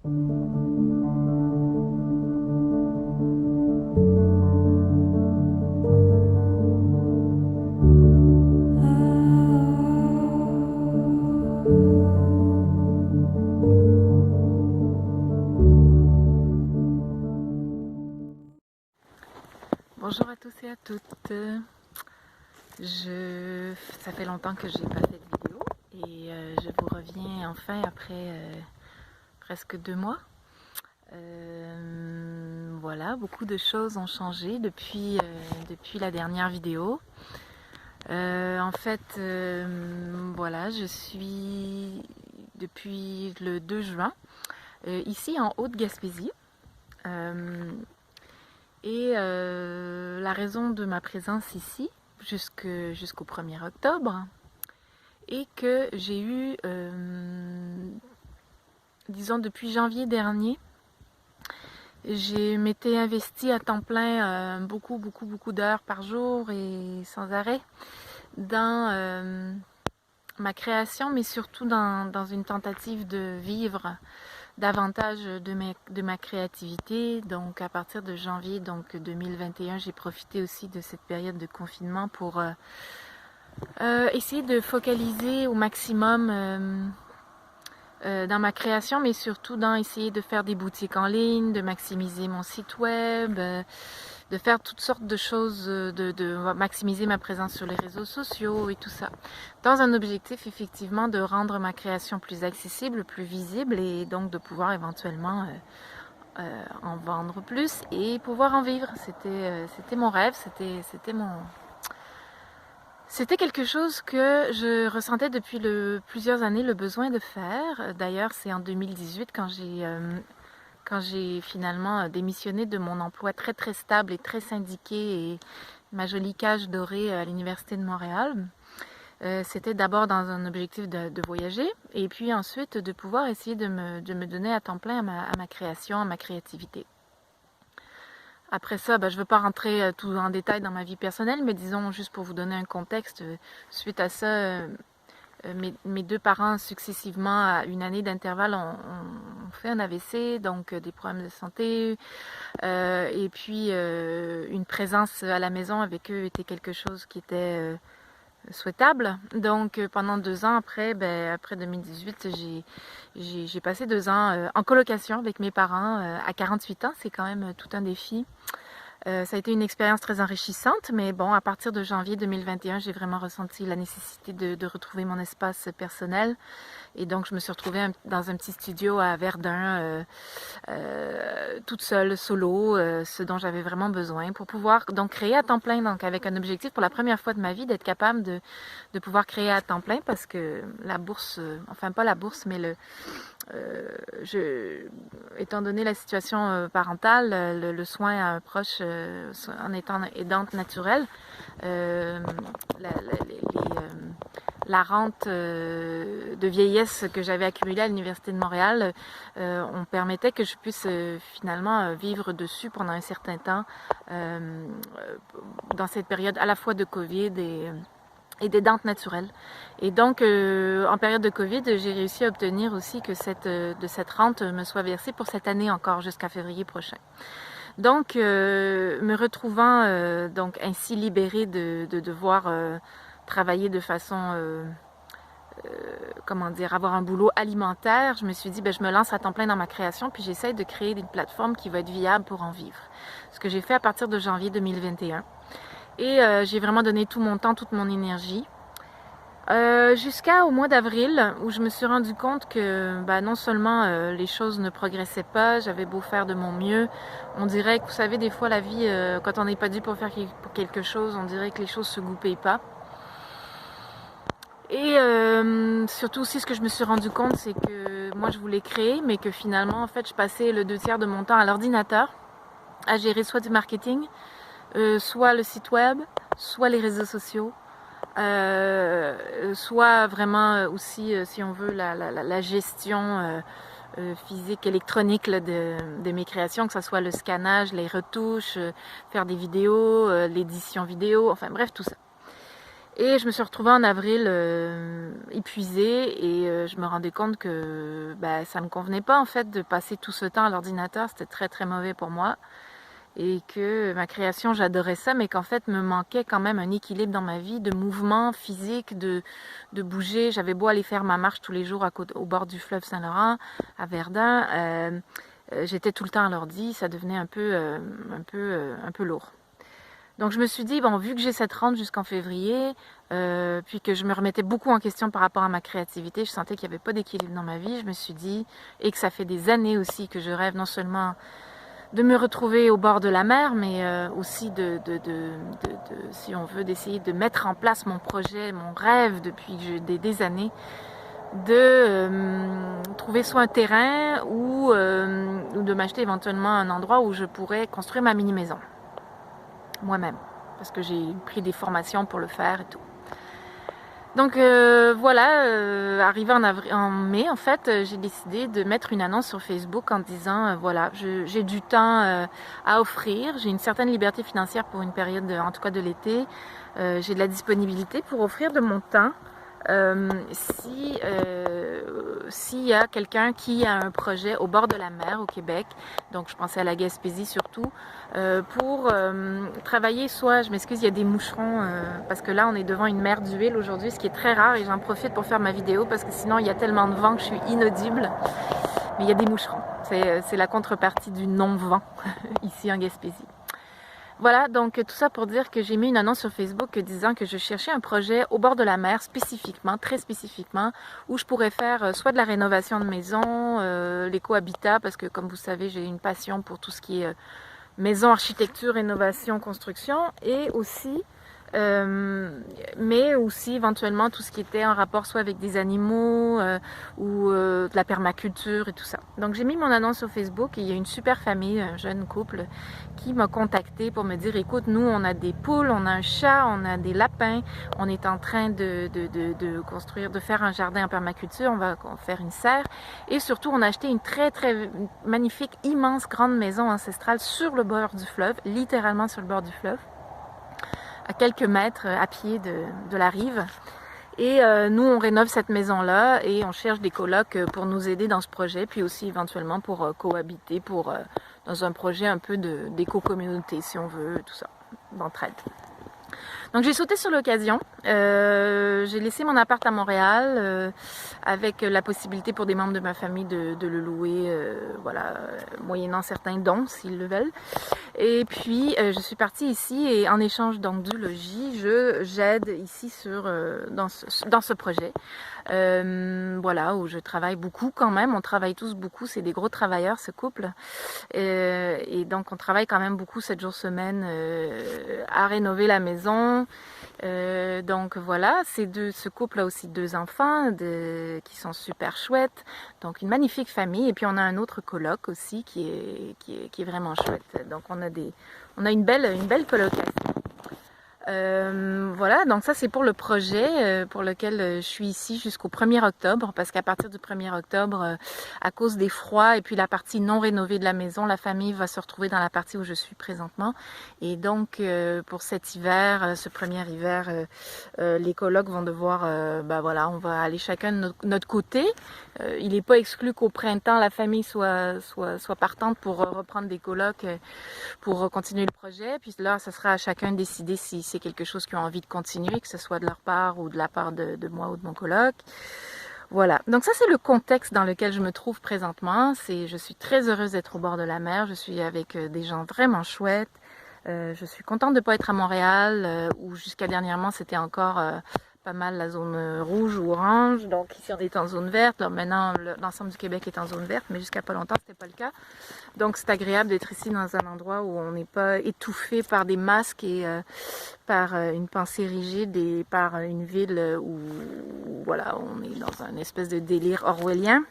Bonjour à tous et à toutes. Ça fait longtemps que j'ai pas cette vidéo et je vous reviens enfin après presque 2 mois. Voilà, beaucoup de choses ont changé depuis la dernière vidéo. En fait, voilà, je suis depuis le 2 juin ici en Haute-Gaspésie. La raison de ma présence ici jusqu'au 1er octobre est que j'ai eu, disons depuis janvier dernier, je m'étais investie à temps plein, beaucoup d'heures par jour et sans arrêt dans ma création, mais surtout dans une tentative de vivre davantage de ma créativité. Donc à partir de janvier 2021, j'ai profité aussi de cette période de confinement pour essayer de focaliser au maximum dans ma création, mais surtout dans essayer de faire des boutiques en ligne, de maximiser mon site web, de faire toutes sortes de choses, de maximiser ma présence sur les réseaux sociaux et tout ça, dans un objectif effectivement de rendre ma création plus accessible, plus visible et donc de pouvoir éventuellement en vendre plus et pouvoir en vivre. C'était mon rêve, c'était quelque chose que je ressentais depuis plusieurs années le besoin de faire. D'ailleurs, c'est en 2018 quand j'ai finalement démissionné de mon emploi très très stable et très syndiqué et ma jolie cage dorée à l'Université de Montréal. C'était d'abord dans un objectif de voyager et puis ensuite de pouvoir essayer de me donner à temps plein à ma création, à ma créativité. Après ça, je ne veux pas rentrer tout en détail dans ma vie personnelle, mais disons juste pour vous donner un contexte, suite à ça, mes 2 parents successivement à une année d'intervalle ont fait un AVC, donc des problèmes de santé, et puis une présence à la maison avec eux était quelque chose qui était souhaitable. Donc pendant 2 ans après 2018, j'ai passé 2 ans en colocation avec mes parents à 48 ans. C'est quand même tout un défi. Ça a été une expérience très enrichissante, mais bon, à partir de janvier 2021, j'ai vraiment ressenti la nécessité de retrouver mon espace personnel. Et donc, je me suis retrouvée dans un petit studio à Verdun, toute seule, solo, ce dont j'avais vraiment besoin pour pouvoir donc créer à temps plein, donc avec un objectif pour la première fois de ma vie d'être capable de pouvoir créer à temps plein parce que la bourse, enfin pas la bourse, mais étant donné la situation parentale, le soin à un proche en étant aidante naturelle, la rente de vieillesse que j'avais accumulée à l'Université de Montréal, on permettait que je puisse finalement vivre dessus pendant un certain temps dans cette période à la fois de COVID et d'aidante naturelle. Et donc, en période de COVID, j'ai réussi à obtenir aussi que de cette rente me soit versée pour cette année encore jusqu'à février prochain. Donc, me retrouvant donc ainsi libérée de devoir travailler de façon, comment dire, avoir un boulot alimentaire, je me suis dit, je me lance à temps plein dans ma création, puis j'essaie de créer une plateforme qui va être viable pour en vivre. Ce que j'ai fait à partir de janvier 2021. Et j'ai vraiment donné tout mon temps, toute mon énergie. Jusqu'au mois d'avril, où je me suis rendu compte que non seulement les choses ne progressaient pas, j'avais beau faire de mon mieux, on dirait que, vous savez, des fois la vie, quand on n'est pas dû pour faire quelque chose, on dirait que les choses se goupillent pas. Et surtout aussi, ce que je me suis rendu compte, c'est que moi je voulais créer, mais que finalement, en fait, je passais le 2/3 de mon temps à l'ordinateur, à gérer soit du marketing, soit le site web, soit les réseaux sociaux, soit vraiment aussi, si on veut, la gestion physique, électronique là, de mes créations, que ce soit le scannage, les retouches, faire des vidéos, l'édition vidéo, enfin bref, tout ça. Et je me suis retrouvée en avril épuisée et je me rendais compte que ça me convenait pas en fait de passer tout ce temps à l'ordinateur, c'était très très mauvais pour moi et que ma création j'adorais ça mais qu'en fait me manquait quand même un équilibre dans ma vie de mouvement physique, de bouger. J'avais beau aller faire ma marche tous les jours au bord du fleuve Saint-Laurent à Verdun, j'étais tout le temps à l'ordi, ça devenait un peu lourd. Donc je me suis dit, bon, vu que j'ai cette rente jusqu'en février, puis que je me remettais beaucoup en question par rapport à ma créativité, je sentais qu'il n'y avait pas d'équilibre dans ma vie, je me suis dit, et que ça fait des années aussi que je rêve non seulement de me retrouver au bord de la mer, mais aussi si on veut, d'essayer de mettre en place mon projet, mon rêve depuis des années, de trouver soit un terrain ou de m'acheter éventuellement un endroit où je pourrais construire ma mini-maison moi-même, parce que j'ai pris des formations pour le faire et tout. Donc voilà, arrivé en mai, en fait, j'ai décidé de mettre une annonce sur Facebook en disant, voilà, j'ai du temps à offrir, j'ai une certaine liberté financière pour une période, en tout cas de l'été, j'ai de la disponibilité pour offrir de mon temps. S'il y a quelqu'un qui a un projet au bord de la mer au Québec, donc je pensais à la Gaspésie surtout, pour travailler soit, je m'excuse, il y a des moucherons, parce que là on est devant une mer d'huile aujourd'hui, ce qui est très rare et j'en profite pour faire ma vidéo parce que sinon il y a tellement de vent que je suis inaudible, mais il y a des moucherons, c'est la contrepartie du non-vent ici en Gaspésie. Voilà, donc tout ça pour dire que j'ai mis une annonce sur Facebook disant que je cherchais un projet au bord de la mer spécifiquement, très spécifiquement, où je pourrais faire soit de la rénovation de maison, l'éco-habitat, parce que comme vous savez, j'ai une passion pour tout ce qui est maison, architecture, rénovation, construction, et aussi mais aussi éventuellement tout ce qui était en rapport soit avec des animaux ou de la permaculture et tout ça. Donc j'ai mis mon annonce sur Facebook et il y a une super famille, un jeune couple qui m'a contacté pour me dire, écoute, nous on a des poules, on a un chat, on a des lapins, on est en train de construire, de faire un jardin en permaculture, on va faire une serre et surtout on a acheté une très très magnifique, immense grande maison ancestrale sur le bord du fleuve, littéralement sur le bord du fleuve, à quelques mètres à pied de la rive. Et nous, on rénove cette maison-là et on cherche des colocs pour nous aider dans ce projet, puis aussi éventuellement pour cohabiter dans un projet un peu d'éco-communauté, si on veut, tout ça, d'entraide. Donc j'ai sauté sur l'occasion, j'ai laissé mon appart à Montréal avec la possibilité pour des membres de ma famille de le louer, voilà, moyennant certains dons s'ils le veulent. Et puis je suis partie ici et en échange donc du logis, j'aide ici dans ce projet. Voilà, où je travaille beaucoup quand même, on travaille tous beaucoup, c'est des gros travailleurs ce couple, et donc on travaille quand même beaucoup 7 jours semaine à rénover la maison. Donc voilà, ce couple a aussi 2 enfants qui sont super chouettes, donc une magnifique famille, et puis on a un autre coloc aussi qui est vraiment chouette, donc on a une belle colocation. Voilà, donc ça c'est pour le projet pour lequel je suis ici jusqu'au 1er octobre, parce qu'à partir du 1er octobre, à cause des froids et puis la partie non rénovée de la maison, la famille va se retrouver dans la partie où je suis présentement. Et donc pour cet hiver, ce premier hiver, les colocs vont devoir, voilà, on va aller chacun de notre côté. Il n'est pas exclu qu'au printemps, la famille soit partante pour reprendre des colocs, pour continuer le projet. Puis là, ça sera à chacun de décider si c'est quelque chose qu'ils ont envie de continuer, que ce soit de leur part ou de la part de moi ou de mon coloc. Voilà, donc ça c'est le contexte dans lequel je me trouve présentement. Je suis très heureuse d'être au bord de la mer, je suis avec des gens vraiment chouettes. Je suis contente de ne pas être à Montréal, où jusqu'à dernièrement c'était encore pas mal la zone rouge ou orange. Donc ici on est en zone verte. Alors maintenant l'ensemble du Québec est en zone verte, mais jusqu'à pas longtemps c'était pas le cas. Donc c'est agréable d'être ici dans un endroit où on n'est pas étouffé par des masques et par une pensée rigide et par une ville où voilà, on est dans un espèce de délire orwellien.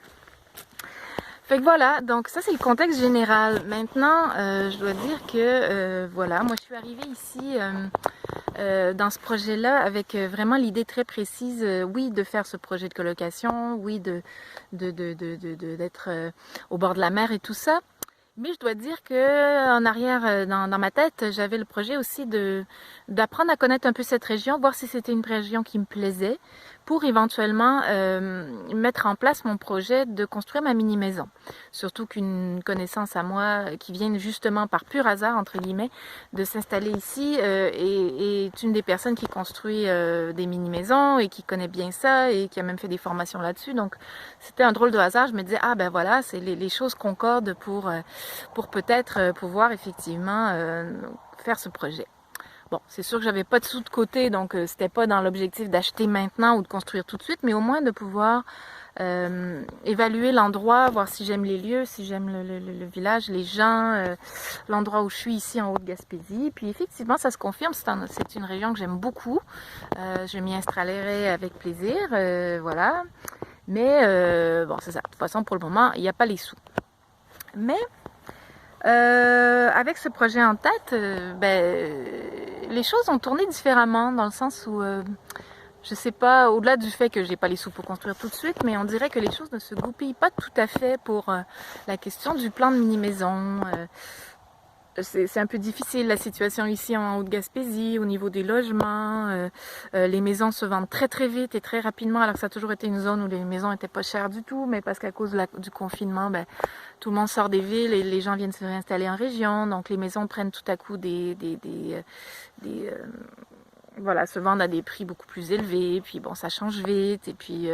Fait que voilà, donc ça c'est le contexte général. Maintenant, je dois dire que voilà, moi je suis arrivée ici dans ce projet-là avec vraiment l'idée très précise, oui, de faire ce projet de colocation, oui, d'être au bord de la mer et tout ça, Mais je dois dire que en arrière, dans ma tête, j'avais le projet aussi d'apprendre à connaître un peu cette région, voir si c'était une région qui me plaisait, pour éventuellement mettre en place mon projet de construire ma mini-maison. Surtout qu'une connaissance à moi, qui vient justement par pur hasard, entre guillemets, de s'installer ici, est une des personnes qui construit des mini-maisons et qui connaît bien ça et qui a même fait des formations là-dessus. Donc c'était un drôle de hasard. Je me disais, ah ben voilà, c'est les choses concordent pour peut-être pouvoir effectivement faire ce projet. Bon, c'est sûr que j'avais pas de sous de côté, donc c'était pas dans l'objectif d'acheter maintenant ou de construire tout de suite, mais au moins de pouvoir évaluer l'endroit, voir si j'aime les lieux, si j'aime le village, les gens, l'endroit où je suis ici en Haute-Gaspésie. Puis effectivement, ça se confirme, c'est une région que j'aime beaucoup. Je m'y installerai avec plaisir, voilà. Mais bon, c'est ça. De toute façon, pour le moment, il n'y a pas les sous. Mais avec ce projet en tête, les choses ont tourné différemment dans le sens où, je sais pas, au-delà du fait que j'ai pas les sous pour construire tout de suite, mais on dirait que les choses ne se goupillent pas tout à fait pour la question du plan de mini-maison. C'est un peu difficile la situation ici en Haute-Gaspésie au niveau des logements. Les maisons se vendent très très vite et très rapidement, alors que ça a toujours été une zone où les maisons étaient pas chères du tout, mais parce qu'à cause du confinement, tout le monde sort des villes et les gens viennent se réinstaller en région, donc les maisons prennent tout à coup voilà, se vendent à des prix beaucoup plus élevés, puis bon, ça change vite, et puis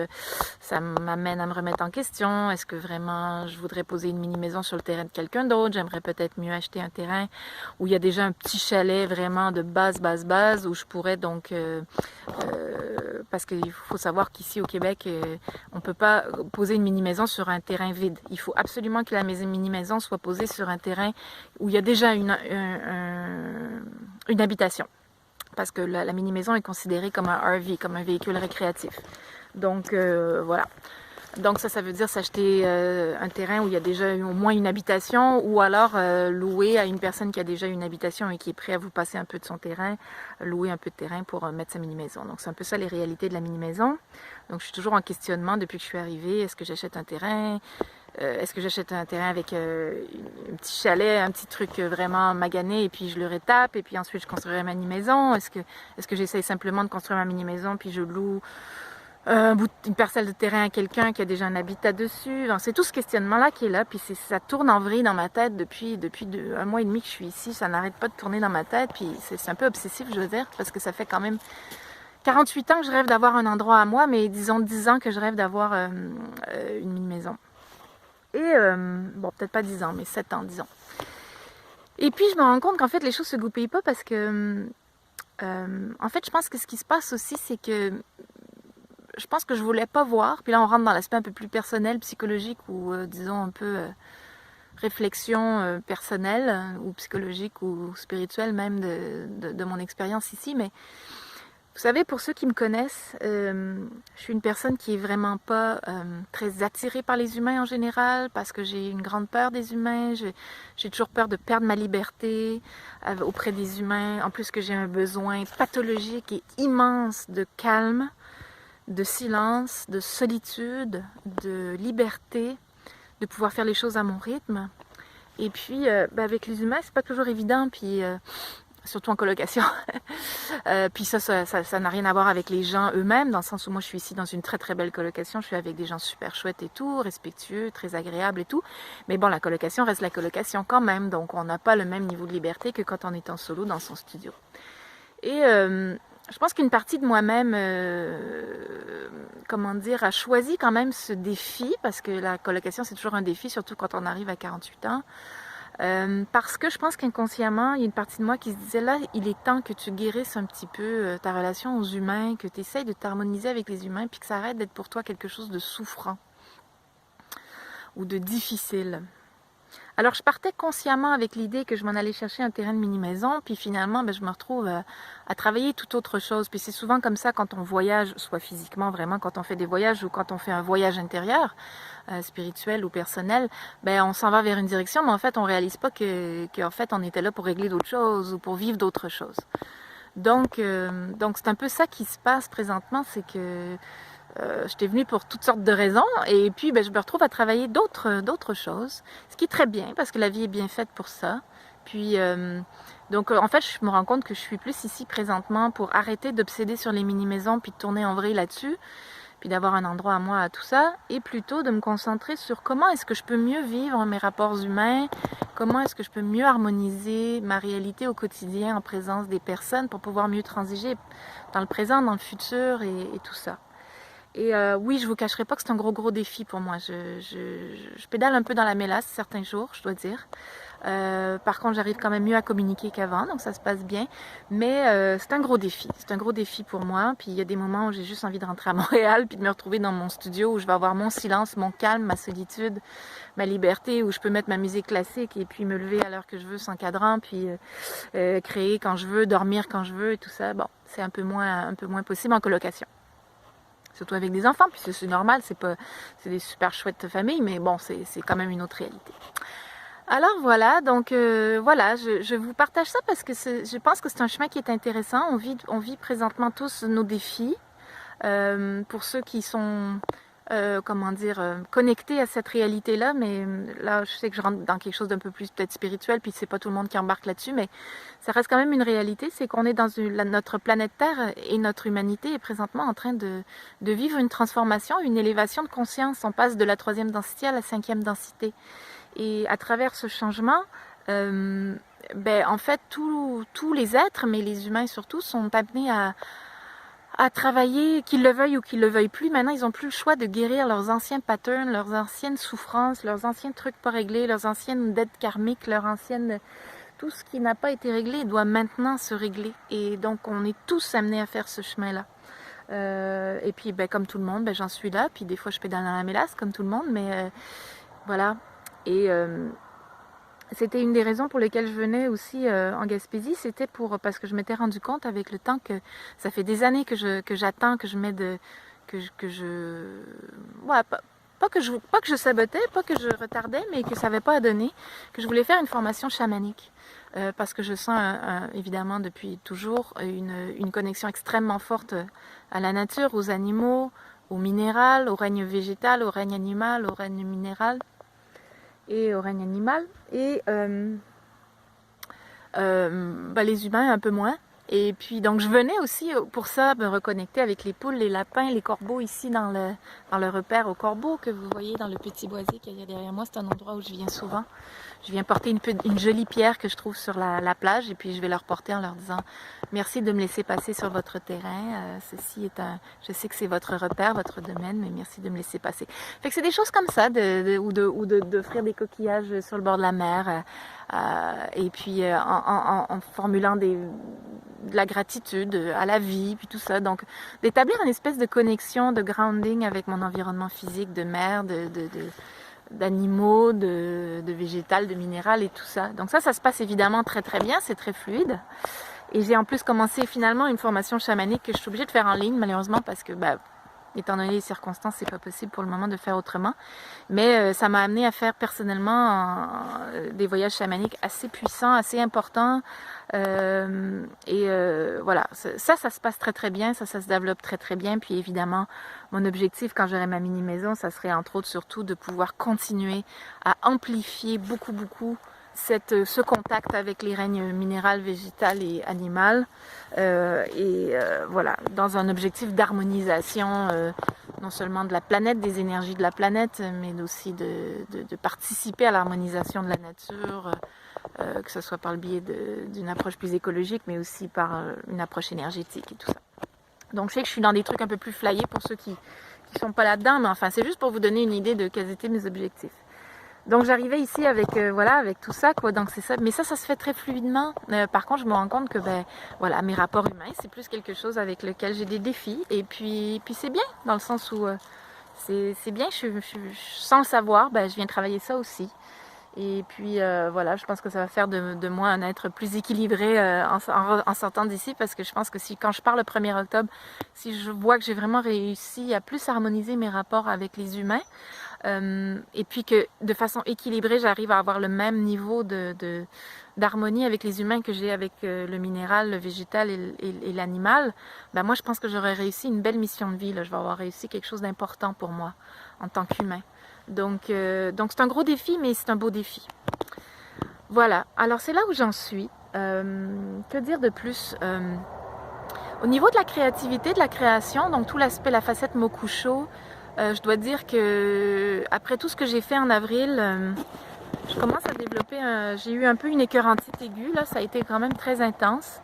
ça m'amène à me remettre en question. Est-ce que vraiment je voudrais poser une mini-maison sur le terrain de quelqu'un d'autre? J'aimerais peut-être mieux acheter un terrain où il y a déjà un petit chalet vraiment de base, où je pourrais donc... parce qu'il faut savoir qu'ici au Québec, on peut pas poser une mini-maison sur un terrain vide. Il faut absolument que la mini-maison soit posée sur un terrain où il y a déjà une habitation. Parce que la mini-maison est considérée comme un RV, comme un véhicule récréatif. Donc, voilà. Donc ça veut dire s'acheter un terrain où il y a déjà au moins une habitation, ou alors louer à une personne qui a déjà une habitation et qui est prêt à vous passer un peu de son terrain, louer un peu de terrain pour mettre sa mini-maison. Donc c'est un peu ça les réalités de la mini-maison. Donc je suis toujours en questionnement depuis que je suis arrivée. Est-ce que j'achète un terrain? Est-ce que j'achète un terrain avec un petit chalet, un petit truc vraiment magané, et puis je le rétape, et puis ensuite je construirai ma mini-maison? Est-ce que j'essaye simplement de construire ma mini-maison, puis je loue une parcelle de terrain à quelqu'un qui a déjà un habitat dessus? C'est tout ce questionnement-là qui est là, puis ça tourne en vrille dans ma tête depuis 1 mois et demi que je suis ici. Ça n'arrête pas de tourner dans ma tête, puis c'est un peu obsessif, je veux dire, parce que ça fait quand même 48 ans que je rêve d'avoir un endroit à moi, mais disons 10 ans que je rêve d'avoir une mini-maison. Et, bon, peut-être pas 10 ans, mais 7 ans, disons. Et puis, je me rends compte qu'en fait, les choses se goupillent pas parce que, en fait, je pense que ce qui se passe aussi, c'est que je pense que je voulais pas voir. Puis là, on rentre dans l'aspect un peu plus personnel, psychologique, ou, disons, un peu réflexion personnelle, ou psychologique, ou spirituelle même de mon expérience ici. Mais vous savez, pour ceux qui me connaissent, je suis une personne qui est vraiment pas très attirée par les humains en général, parce que j'ai une grande peur des humains. J'ai toujours peur de perdre ma liberté auprès des humains. En plus que j'ai un besoin pathologique et immense de calme, de silence, de solitude, de liberté, de pouvoir faire les choses à mon rythme. Et puis, avec les humains, c'est pas toujours évident. Puis surtout en colocation. Puis ça n'a rien à voir avec les gens eux-mêmes, dans le sens où moi je suis ici dans une très très belle colocation, je suis avec des gens super chouettes et tout, respectueux, très agréables et tout, mais bon, la colocation reste la colocation quand même, donc on n'a pas le même niveau de liberté que quand on est en solo dans son studio. Et je pense qu'une partie de moi-même, comment dire, a choisi quand même ce défi, parce que la colocation c'est toujours un défi, surtout quand on arrive à 48 ans, parce que je pense qu'inconsciemment, il y a une partie de moi qui se disait là, il est temps que tu guérisses un petit peu ta relation aux humains, que tu essayes de t'harmoniser avec les humains, puis que ça arrête d'être pour toi quelque chose de souffrant ou de difficile. Alors je partais consciemment avec l'idée que je m'en allais chercher un terrain de mini-maison, puis finalement je me retrouve à travailler tout autre chose. Puis c'est souvent comme ça quand on voyage, soit physiquement vraiment, quand on fait des voyages ou quand on fait un voyage intérieur, spirituel ou personnel, on s'en va vers une direction, mais en fait on réalise pas qu'en fait on était là pour régler d'autres choses ou pour vivre d'autres choses. Donc c'est un peu ça qui se passe présentement, c'est que j'étais venue pour toutes sortes de raisons et puis ben, je me retrouve à travailler d'autres choses, ce qui est très bien parce que la vie est bien faite pour ça. Puis donc en fait je me rends compte que je suis plus ici présentement pour arrêter d'obséder sur les mini-maisons puis de tourner en vrille là-dessus, puis d'avoir un endroit à moi à tout ça, et plutôt de me concentrer sur comment est-ce que je peux mieux vivre mes rapports humains, comment est-ce que je peux mieux harmoniser ma réalité au quotidien en présence des personnes pour pouvoir mieux transiger dans le présent, dans le futur et tout ça. Et oui, je vous cacherai pas que c'est un gros défi pour moi. Je pédale un peu dans la mélasse certains jours, je dois dire. Par contre, j'arrive quand même mieux à communiquer qu'avant, donc ça se passe bien. Mais c'est un gros défi. C'est un gros défi pour moi. Puis il y a des moments où j'ai juste envie de rentrer à Montréal, puis de me retrouver dans mon studio où je vais avoir mon silence, mon calme, ma solitude, ma liberté, où je peux mettre ma musique classique et puis me lever à l'heure que je veux sans cadran, puis créer quand je veux, dormir quand je veux et tout ça. Bon, c'est un peu moins possible en colocation. Surtout avec des enfants, puis c'est normal, c'est des super chouettes familles, mais bon, c'est quand même une autre réalité. Alors voilà, donc voilà, je vous partage ça parce que je pense que c'est un chemin qui est intéressant. On vit présentement tous nos défis. Pour ceux qui sont connectés à cette réalité-là, mais là, je sais que je rentre dans quelque chose d'un peu plus peut-être spirituel, puis c'est pas tout le monde qui embarque là-dessus, mais ça reste quand même une réalité, c'est qu'on est dans notre planète Terre et notre humanité est présentement en train de vivre une transformation, une élévation de conscience. On passe de la 3e densité à la 5e densité. Et à travers ce changement, en fait, tous les êtres, mais les humains surtout, sont amenés à travailler, qu'ils le veuillent ou qu'ils le veuillent plus. Maintenant, ils n'ont plus le choix de guérir leurs anciens patterns, leurs anciennes souffrances, leurs anciens trucs pas réglés, leurs anciennes dettes karmiques, tout ce qui n'a pas été réglé doit maintenant se régler. Et donc, on est tous amenés à faire ce chemin-là. Et puis, comme tout le monde, j'en suis là. Puis des fois, je pédale dans la mélasse, comme tout le monde, mais voilà. Et c'était une des raisons pour lesquelles je venais aussi en Gaspésie, c'était parce que je m'étais rendu compte avec le temps que ça fait des années que j'attends, que je mets ouais, pas que je sabotais, pas que je retardais, mais que ça n'avait pas à donner, que je voulais faire une formation chamanique. Parce que je sens évidemment depuis toujours une connexion extrêmement forte à la nature, aux animaux, au minéral, au règne végétal, au règne animal, au règne minéral et au règne animal, et les humains un peu moins. Et puis donc je venais aussi pour ça me reconnecter avec les poules, les lapins, les corbeaux ici dans le repère aux corbeaux que vous voyez dans le petit boisier qu'il y a derrière moi. C'est un endroit où je viens souvent. Je viens porter une jolie pierre que je trouve sur la plage et puis je vais leur porter en leur disant merci de me laisser passer sur votre terrain. Ceci est je sais que c'est votre repère, votre domaine, mais merci de me laisser passer. Fait que c'est des choses comme ça, ou d'offrir des coquillages sur le bord de la mer, et puis en formulant de la gratitude à la vie, puis tout ça. Donc d'établir une espèce de connexion, de grounding avec mon environnement physique, de mer, d'animaux, de végétal, de minéral et tout ça. Donc ça se passe évidemment très très bien, c'est très fluide. Et j'ai en plus commencé finalement une formation chamanique que je suis obligée de faire en ligne malheureusement parce que étant donné les circonstances, c'est pas possible pour le moment de faire autrement. Mais ça m'a amené à faire personnellement des voyages chamaniques assez puissants, assez importants. Voilà, ça se passe très très bien, ça se développe très très bien. Puis évidemment, mon objectif quand j'aurai ma mini maison, ça serait entre autres surtout de pouvoir continuer à amplifier beaucoup ce contact avec les règnes minéral, végétal et animal, voilà, dans un objectif d'harmonisation non seulement de la planète, des énergies de la planète, mais aussi de participer à l'harmonisation de la nature, que ce soit par le biais d'une approche plus écologique, mais aussi par une approche énergétique et tout ça. Donc je sais que je suis dans des trucs un peu plus flyés pour ceux qui sont pas là-dedans, mais enfin c'est juste pour vous donner une idée de quels étaient mes objectifs. Donc j'arrivais ici avec tout ça, quoi. Donc c'est ça, mais ça se fait très fluidement. Par contre, je me rends compte que mes rapports humains, c'est plus quelque chose avec lequel j'ai des défis. Et puis c'est bien dans le sens où c'est bien. Sans le savoir, je viens travailler ça aussi. Et puis je pense que ça va faire de moi un être plus équilibré en sortant d'ici, parce que je pense que quand je pars le 1er octobre, si je vois que j'ai vraiment réussi à plus harmoniser mes rapports avec les humains, et puis que de façon équilibrée, j'arrive à avoir le même niveau d'harmonie avec les humains que j'ai avec le minéral, le végétal et l'animal, ben moi je pense que j'aurais réussi une belle mission de vie, là. Je vais avoir réussi quelque chose d'important pour moi en tant qu'humain. Donc c'est un gros défi, mais c'est un beau défi. Voilà, alors c'est là où j'en suis. Que dire de plus? Au niveau de la créativité, de la création, donc tout l'aspect, la facette Mokusho, je dois dire que après tout ce que j'ai fait en avril, je commence à développer, j'ai eu un peu une écœurantite aiguë, là, ça a été quand même très intense.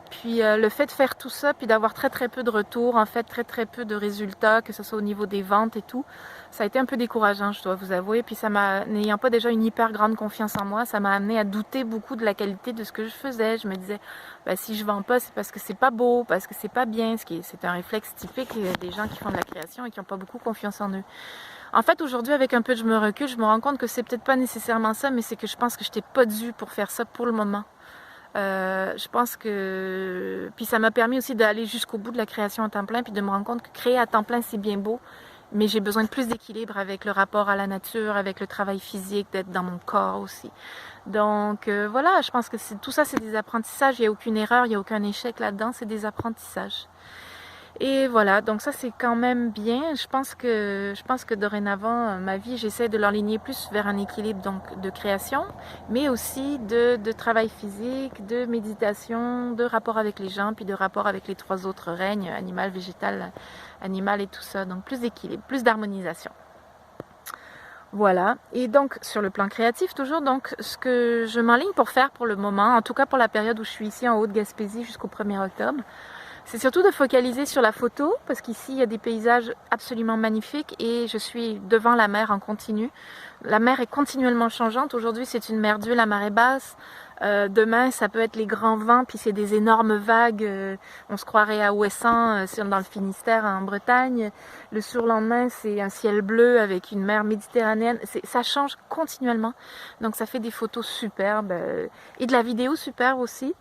Puis le fait de faire tout ça, puis d'avoir très peu de retours, en fait très peu de résultats, que ce soit au niveau des ventes et tout, ça a été un peu décourageant, je dois vous avouer. Puis ça m'a, n'ayant pas déjà une hyper grande confiance en moi, ça m'a amené à douter beaucoup de la qualité de ce que je faisais. Je me disais, ben, si je vends pas, c'est parce que c'est pas beau, parce que c'est pas bien, c'est un réflexe typique des gens qui font de la création et qui n'ont pas beaucoup confiance en eux. En fait, aujourd'hui, avec un peu de recul, je me rends compte que c'est peut-être pas nécessairement ça, mais c'est que je pense que je n'étais pas due pour faire ça pour le moment. Je pense que... Puis ça m'a permis aussi d'aller jusqu'au bout de la création à temps plein, puis de me rendre compte que créer à temps plein, c'est bien beau, mais j'ai besoin de plus d'équilibre avec le rapport à la nature, avec le travail physique, d'être dans mon corps aussi. Donc voilà, je pense que tout ça, c'est des apprentissages. Il n'y a aucune erreur, il n'y a aucun échec là-dedans, c'est des apprentissages. Et voilà, donc ça c'est quand même bien. Je pense que dorénavant, ma vie, j'essaie de l'enligner plus vers un équilibre donc de création, mais aussi de travail physique, de méditation, de rapport avec les gens, puis de rapport avec les trois autres règnes, animal, végétal, animal et tout ça. Donc plus d'équilibre, plus d'harmonisation. Voilà, et donc sur le plan créatif toujours, donc ce que je m'enligne pour faire pour le moment, en tout cas pour la période où je suis ici en Haute-Gaspésie jusqu'au 1er octobre, c'est surtout de focaliser sur la photo, parce qu'ici il y a des paysages absolument magnifiques et je suis devant la mer en continu. La mer est continuellement changeante. Aujourd'hui c'est une mer d'huile à marée basse. Demain ça peut être les grands vents, puis c'est des énormes vagues. On se croirait à Ouessant, dans le Finistère, en Bretagne. Le surlendemain c'est un ciel bleu avec une mer méditerranéenne. Ça change continuellement. Donc ça fait des photos superbes et de la vidéo superbe aussi.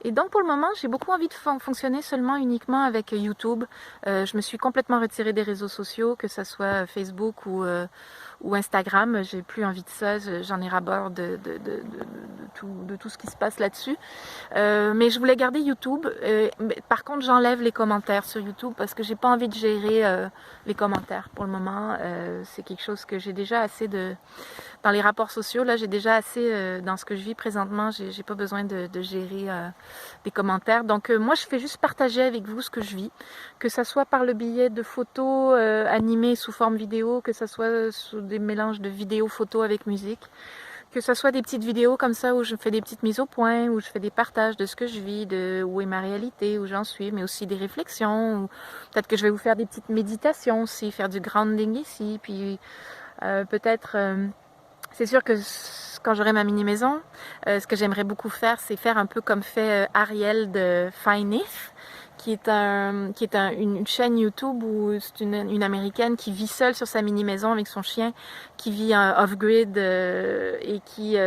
Et donc pour le moment, j'ai beaucoup envie de fonctionner seulement uniquement avec YouTube. Je me suis complètement retirée des réseaux sociaux, que ce soit Facebook ou Instagram. J'ai plus envie de ça, j'en ai ras-bord de tout ce qui se passe là-dessus. Mais je voulais garder YouTube. Par contre, j'enlève les commentaires sur YouTube parce que j'ai pas envie de gérer les commentaires pour le moment. C'est quelque chose que j'ai déjà assez de... Dans les rapports sociaux, là, j'ai déjà assez dans ce que je vis présentement. J'ai pas besoin de gérer des commentaires. Donc moi, je fais juste partager avec vous ce que je vis, que ça soit par le biais de photos animées sous forme vidéo, que ça soit sous des mélanges de vidéos, photos avec musique, que ce soit des petites vidéos comme ça où je fais des petites mises au point, où je fais des partages de ce que je vis, de où est ma réalité, où j'en suis, mais aussi des réflexions. Peut-être que je vais vous faire des petites méditations aussi, faire du grounding ici, puis peut-être... c'est sûr que quand j'aurai ma mini-maison, ce que j'aimerais beaucoup faire, c'est faire un peu comme fait Ariel de Fine If, qui est une chaîne YouTube où c'est une Américaine qui vit seule sur sa mini-maison avec son chien, qui vit off-grid et qui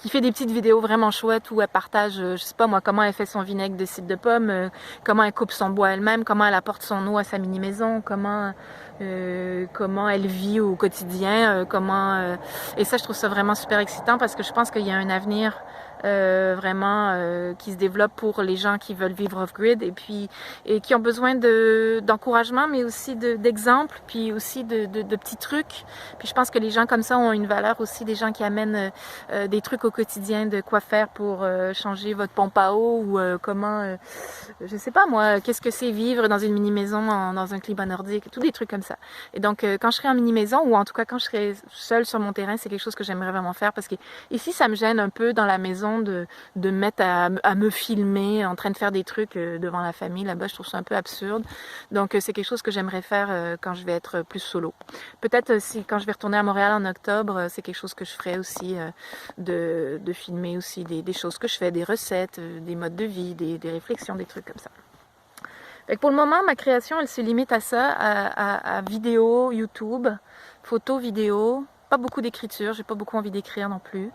fait des petites vidéos vraiment chouettes où elle partage, je sais pas moi, comment elle fait son vinaigre de cidre de pomme, comment elle coupe son bois elle-même, comment elle apporte son eau à sa mini-maison, comment elle vit au quotidien, et ça je trouve ça vraiment super excitant parce que je pense qu'il y a un avenir vraiment qui se développe pour les gens qui veulent vivre off-grid et qui ont besoin d'encouragement mais aussi d'exemples puis aussi de petits trucs. Puis je pense que les gens comme ça ont une valeur aussi, des gens qui amènent des trucs au quotidien de quoi faire pour changer votre pompe à eau ou comment je sais pas moi, qu'est-ce que c'est vivre dans une mini-maison dans un climat nordique, tous des trucs comme ça. Et donc quand je serai en mini-maison ou en tout cas quand je serai seule sur mon terrain, c'est quelque chose que j'aimerais vraiment faire parce que ici ça me gêne un peu dans la maison de me mettre à me filmer en train de faire des trucs devant la famille. Là-bas, je trouve ça un peu absurde. Donc, c'est quelque chose que j'aimerais faire quand je vais être plus solo. Peut-être quand je vais retourner à Montréal en octobre, c'est quelque chose que je ferai aussi de filmer aussi des choses que je fais, des recettes, des modes de vie, des réflexions, des trucs comme ça. Fait que pour le moment, ma création, elle se limite à ça, à vidéo, YouTube, photos, vidéo. Pas beaucoup d'écriture, j'ai pas beaucoup envie d'écrire non plus.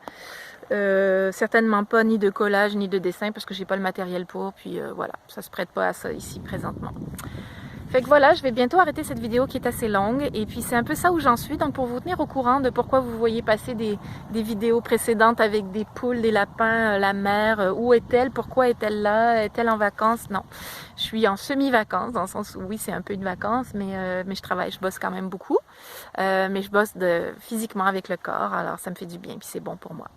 Certainement pas ni de collage ni de dessin parce que j'ai pas le matériel pour, puis voilà, ça se prête pas à ça ici présentement. Fait que voilà, je vais bientôt arrêter cette vidéo qui est assez longue. Et puis c'est un peu ça où j'en suis. Donc pour vous tenir au courant de pourquoi vous voyez passer des vidéos précédentes avec des poules, des lapins, la mer, où est-elle, pourquoi est-elle là, est-elle en vacances? Non, je suis en semi-vacances, dans le sens où oui, c'est un peu une vacance, mais je travaille, je bosse quand même beaucoup. Mais je bosse physiquement avec le corps, alors ça me fait du bien, puis c'est bon pour moi.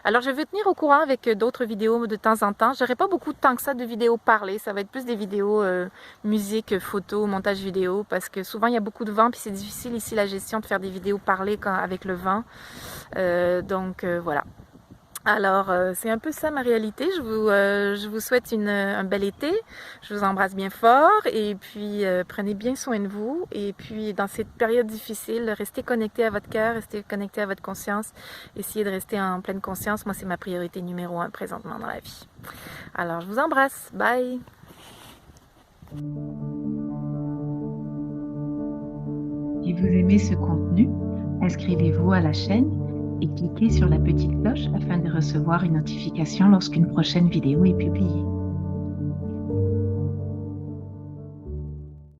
Alors je vais tenir au courant avec d'autres vidéos de temps en temps. J'aurai pas beaucoup de temps que ça de vidéos parlées. Ça va être plus des vidéos musique, photo, montage vidéo, parce que souvent il y a beaucoup de vent, puis c'est difficile ici la gestion de faire des vidéos parlées avec le vent. Donc voilà. Alors, c'est un peu ça ma réalité. Je vous souhaite un bel été. Je vous embrasse bien fort et puis prenez bien soin de vous. Et puis, dans cette période difficile, restez connecté à votre cœur, restez connecté à votre conscience. Essayez de rester en pleine conscience. Moi, c'est ma priorité numéro 1 présentement dans la vie. Alors, je vous embrasse. Bye! Si vous aimez ce contenu, inscrivez-vous à la chaîne et cliquez sur la petite cloche afin de recevoir une notification lorsqu'une prochaine vidéo est publiée.